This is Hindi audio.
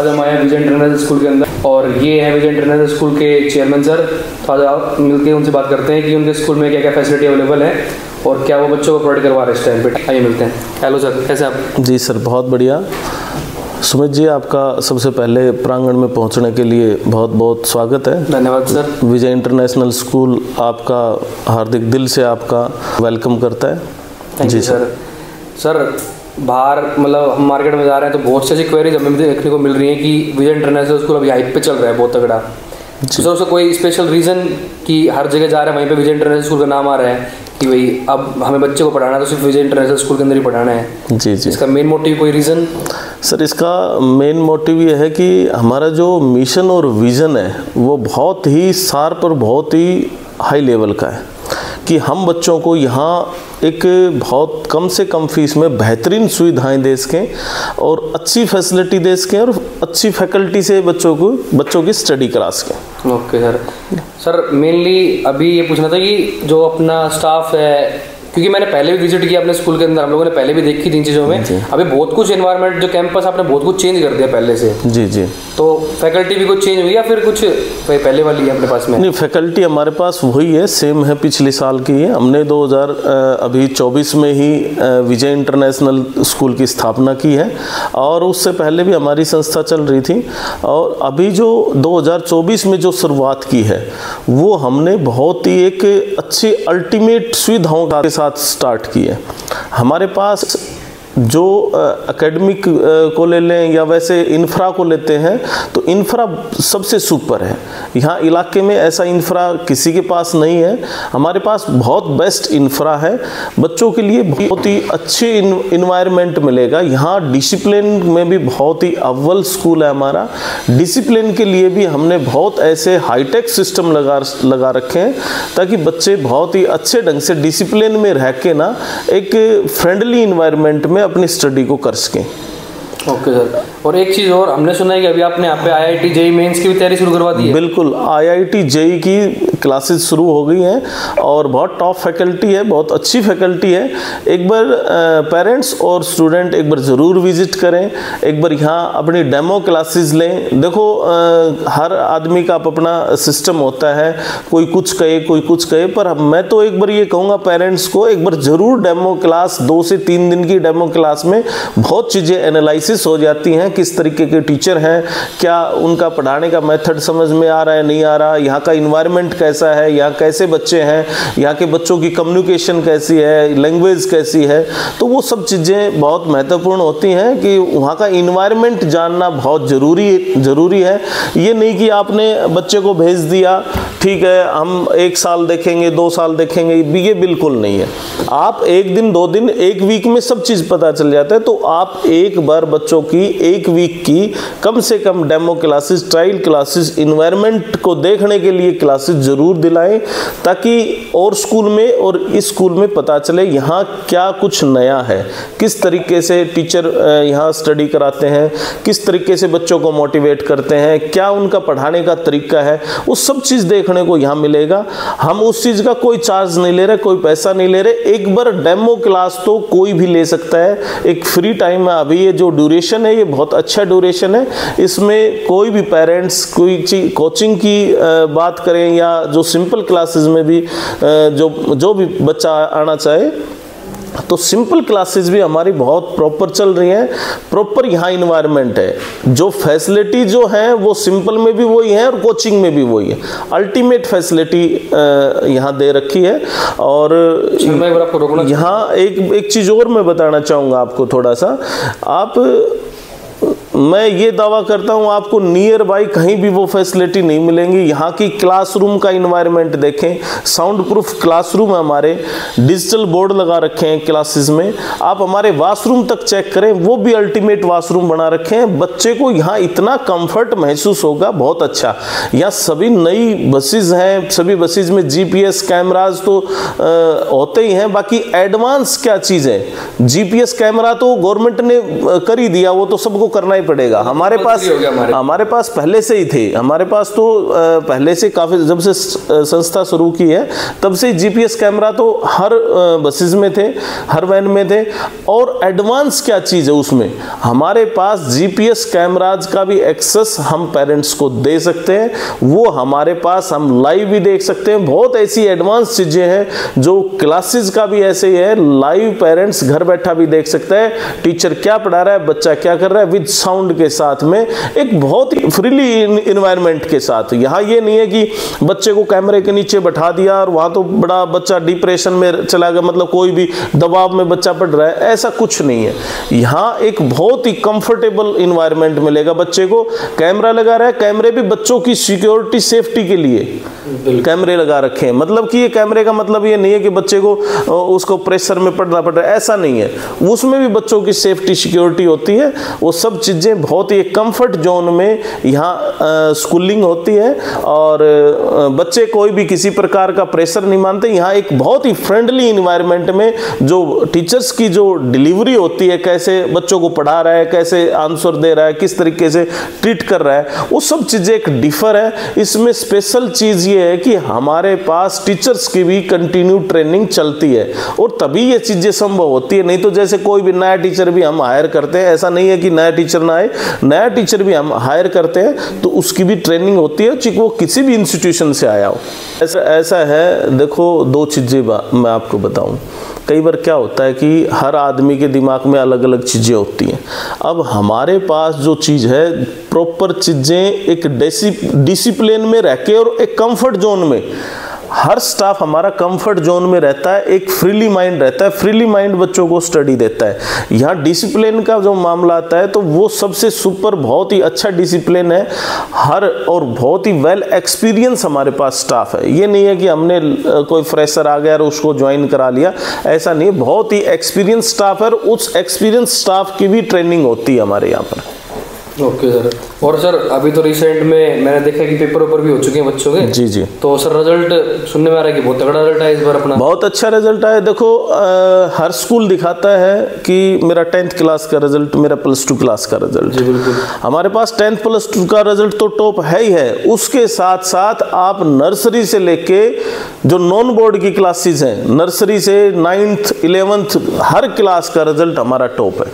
आज हम आए हैं विजय इंटरनेशनल स्कूल के अंदर और ये है विजय इंटरनेशनल स्कूल के चेयरमैन सर। तो आज आप मिलकर उनसे बात करते हैं कि उनके स्कूल में क्या क्या फैसिलिटी अवेलेबल है और क्या वो बच्चों को प्रोवाइड करवा रहे हैं इस टाइम पे। आइए मिलते हैं। हेलो सर, कैसे आप? जी सर, बहुत बढ़िया। सुमित जी, आपका सबसे पहले प्रांगण में पहुंचने के लिए बहुत बहुत स्वागत है। धन्यवाद सर। विजय इंटरनेशनल स्कूल आपका हार्दिक दिल से आपका वेलकम करता है। Thank you sir. सर, बाहर मतलब हम मार्केट में जा रहे हैं तो बहुत सी ऐसी क्वेरीज हमें देखने को मिल रही है कि विजय इंटरनेशनल स्कूल अभी हाइप पे चल रहा है बहुत तगड़ा। तो सर उसका कोई स्पेशल रीज़न कि हर जगह जा रहे हैं वहीं पे विजय इंटरनेशनल स्कूल का नाम आ रहा है कि भाई अब हमें बच्चे को पढ़ाना है तो सिर्फ विजय इंटरनेशनल स्कूल के अंदर ही पढ़ाना है? जी जी। इसका मेन मोटिव कोई रीज़न? सर, इसका मेन मोटिव ये है कि हमारा जो मिशन और विज़न है वो बहुत ही शार्प और बहुत ही हाई लेवल का है कि हम बच्चों को यहाँ एक बहुत कम से कम फीस में बेहतरीन सुविधाएं दे सकें और अच्छी फैसिलिटी दे सकें और अच्छी फैकल्टी से बच्चों की स्टडी करा सकें। Okay sir. सर, मेनली अभी ये पूछना था कि जो अपना स्टाफ है, क्योंकि मैंने पहले भी विजिट किया अपने स्कूल के अंदर, हम लोगों ने पहले भी देखी थी इन चीज़ों में। अभी बहुत कुछ एनवायरनमेंट जो कैंपस आपने बहुत कुछ चेंज कर दिया पहले से। जी जी। तो फैकल्टी भी कुछ चेंज हुई या फिर कुछ पहले वाली है अपने पास में? नहीं, फैकल्टी हमारे पास वही है, सेम है, पिछले साल की है। हमने 2024 में ही विजय इंटरनेशनल स्कूल की स्थापना की है और उससे पहले भी हमारी संस्था चल रही थी। और अभी जो 2024 में जो शुरुआत की है वो हमने बहुत ही एक अच्छी अल्टीमेट सुविधाओं के साथ स्टार्ट की है। हमारे पास जो एकेडमिक को ले लें या वैसे इंफ्रा को लेते हैं तो इंफ्रा सबसे सुपर है। यहाँ इलाके में ऐसा इंफ्रा किसी के पास नहीं है, हमारे पास बहुत बेस्ट इंफ्रा है। बच्चों के लिए बहुत ही अच्छे इन्वायरमेंट मिलेगा। यहाँ डिसिप्लिन में भी बहुत ही अव्वल स्कूल है हमारा। डिसिप्लिन के लिए भी हमने बहुत ऐसे हाईटेक सिस्टम लगा रखे हैं ताकि बच्चे बहुत ही अच्छे ढंग से डिसिप्लिन में रह के ना एक फ्रेंडली इन्वायरमेंट में अपनी स्टडी को कर सकें। Okay sir. और एक चीज़ और, हमने सुना है कि अभी आपने यहाँ पे IIT JEE मेंस की भी तैयारी शुरू करवा दी है? बिल्कुल, IIT JEE की क्लासेस शुरू हो गई हैं और बहुत टॉप फैकल्टी है, बहुत अच्छी फैकल्टी है। एक बार पेरेंट्स और स्टूडेंट एक बार ज़रूर विजिट करें, एक बार यहाँ अपनी डेमो क्लासेस लें। देखो, हर आदमी का अपना सिस्टम होता है, कोई कुछ कहे कोई कुछ कहे, पर मैं तो एक बार ये कहूँगा पेरेंट्स को एक बार ज़रूर डेमो क्लास, 2 से 3 दिन की डेमो क्लास में बहुत चीज़ें एनालिसिस हो जाती हैं। किस तरीके के टीचर हैं, क्या उनका पढ़ाने का मेथड समझ में आ रहा है नहीं आ रहा, यहाँ का इन्वायरमेंट कैसा है, यहाँ कैसे बच्चे हैं, यहाँ के बच्चों की कम्युनिकेशन कैसी है, लैंग्वेज कैसी है। तो वो सब चीज़ें बहुत महत्वपूर्ण होती हैं कि वहाँ का इन्वायरमेंट जानना बहुत ज़रूरी है। ये नहीं कि आपने बच्चे को भेज दिया, ठीक है हम 1 साल देखेंगे 2 साल देखेंगे, ये बिल्कुल नहीं है। आप 1 दिन 2 दिन 1 वीक में सब चीज़ पता चल जाता है। तो आप एक बार बच्चों की 1 वीक की कम से कम demo classes, trial classes, environment को देखने के लिए क्लासेस ज़रूर दिलाएं ताकि और स्कूल में और इस स्कूल में पता चले यहाँ क्या कुछ नया है, किस तरीके से टीचर यहाँ स्टडी कराते हैं, किस तरीके से बच्चों को मोटिवेट करते हैं, क्या उनका पढ़ाने का तरीका है, वो सब चीज़ देखने को यहाँ मिलेगा। हम उस चीज़ का कोई चार्ज नहीं ले रहे, कोई पैसा नहीं ले रहे। एक बार डेमो क्लास तो कोई भी ले सकता है, एक फ्री टाइम है। अभी ये जो ड्यूरेशन है ये बहुत अच्छा ड्यूरेशन है, इसमें कोई भी पेरेंट्स कोई कोचिंग की बात करें या जो सिंपल क्लासेस में भी जो भी बच्चा आना चाहे तो सिंपल क्लासेस भी हमारी बहुत प्रॉपर चल रही हैं। प्रॉपर यहाँ इन्वायरमेंट है, जो फैसिलिटी जो है वो सिंपल में भी वही है और कोचिंग में भी वही है। अल्टीमेट फैसिलिटी यहाँ दे रखी है। और यहाँ एक चीज़ और मैं बताना चाहूँगा आपको थोड़ा सा। मैं ये दावा करता हूँ आपको नियर बाई कहीं भी वो फैसिलिटी नहीं मिलेंगी। यहाँ की क्लासरूम का इन्वायरमेंट देखें, साउंड प्रूफ क्लासरूम है हमारे, डिजिटल बोर्ड लगा रखे हैं क्लासेस में। आप हमारे वॉशरूम तक चेक करें, वो भी अल्टीमेट वॉशरूम बना रखे हैं। बच्चे को यहाँ इतना कंफर्ट महसूस होगा, बहुत अच्छा। यहाँ सभी नई बसेज हैं, सभी बसेज में GPS कैमराज तो होते ही हैं। बाकी एडवांस क्या चीज़ है, GPS कैमरा तो गवर्नमेंट ने कर ही दिया, वो तो सबको करना ही पड़ेगा। हमारे पास पहले से ही थे, हमारे पास तो पहले से काफ़ी, जब से संस्था शुरू की है तब से जीपीएस कैमरा तो हर बसेस में थे, हर वैन में थे। और एडवांस क्या चीज़ है उसमें, हमारे पास जीपीएस कैमराज का भी एक्सेस हम पेरेंट्स को दे सकते हैं, वो हमारे पास हम लाइव भी देख सकते हैं। बहुत ऐसी एडवांस चीज़ें हैं जो क्लासेस का भी ऐसे ही है, लाइव पेरेंट्स घर बैठा भी देख सकता है टीचर क्या पढ़ा रहा है, बच्चा क्या कर रहा है, विद साउंड के साथ में, एक बहुत ही फ्रीली इन्वायरमेंट के साथ। यहाँ ये नहीं है कि बच्चे को कैमरे के नीचे बैठा दिया और वहाँ तो बड़ा बच्चा डिप्रेशन में चला गया, मतलब कोई भी दबाव में बच्चा पढ़ रहा है, ऐसा कुछ नहीं है। यहाँ एक बहुत ही कंफर्टेबल इन्वायरमेंट मिलेगा बच्चे को। कैमरा लगा रहा है, कैमरे भी बच्चों की सिक्योरिटी सेफ्टी के लिए कैमरे लगा रखे हैं। मतलब कि ये कैमरे का मतलब ये नहीं है कि बच्चे को उसको प्रेशर में पढ़ना पड़ रहा है, ऐसा नहीं है। उसमें भी बच्चों की सेफ्टी सिक्योरिटी होती है। वो सब चीज़ें बहुत ही कंफर्ट जोन में यहाँ स्कूलिंग होती है और बच्चे कोई भी किसी प्रकार का प्रेशर नहीं मानते। यहाँ एक बहुत ही फ्रेंडली इन्वायरमेंट में जो टीचर्स की जो डिलीवरी होती है, कैसे बच्चों को पढ़ा रहा है, कैसे आंसर दे रहा है, किस तरीके से ट्रीट कर रहा है, वो सब चीज़ें एक डिफर है। इसमें स्पेशल चीज़ ये है कि हमारे पास टीचर्स की भी कंटिन्यू ट्रेनिंग चलती है और तभी ये चीज़ें संभव होती है। नहीं तो जैसे कोई भी नया टीचर भी हम हायर करते हैं, ऐसा नहीं है कि नया टीचर ना आए, नया टीचर भी हम हायर करते हैं तो उसकी भी ट्रेनिंग होती है, चाहे वो किसी भी इंस्टीट्यूशन से आया हो। ऐसा है। देखो, दो चीज़ें मैं आपको बताऊं, कई बार क्या होता है कि हर आदमी के दिमाग में अलग अलग चीज़ें होती हैं। अब हमारे पास जो चीज़ है, प्रॉपर चीज़ें एक डिसिप्लिन में रह के और एक कंफर्ट जोन में, हर स्टाफ हमारा कंफर्ट जोन में रहता है, एक फ्रीली माइंड रहता है, फ्रीली माइंड बच्चों को स्टडी देता है। यहाँ डिसिप्लिन का जो मामला आता है तो वो सबसे सुपर, बहुत ही अच्छा डिसिप्लिन है हर, और बहुत ही वेल एक्सपीरियंस हमारे पास स्टाफ है। ये नहीं है कि हमने कोई फ्रेशर आ गया और उसको ज्वाइन करा लिया, ऐसा नहीं है। बहुत ही एक्सपीरियंस स्टाफ है और उस एक्सपीरियंस स्टाफ की भी ट्रेनिंग होती है हमारे यहाँ पर। Okay sir. और सर अभी तो रिसेंट में मैंने देखा कि पेपर ऊपर भी हो चुके हैं बच्चों के। जी जी। तो सर रिजल्ट सुनने में आ रहा है कि बहुत तगड़ा रिजल्ट है इस बार अपना। बहुत अच्छा रिजल्ट आया। देखो, हर स्कूल दिखाता है कि मेरा 10th क्लास का रिजल्ट, मेरा +2 क्लास का रिजल्ट। जी बिल्कुल। हमारे पास 10th +2 का रिजल्ट तो टॉप है ही है, उसके साथ साथ आप नर्सरी से लेके जो नॉन बोर्ड की क्लासेस हैं, नर्सरी से 9th 11th हर क्लास का रिजल्ट हमारा टॉप है।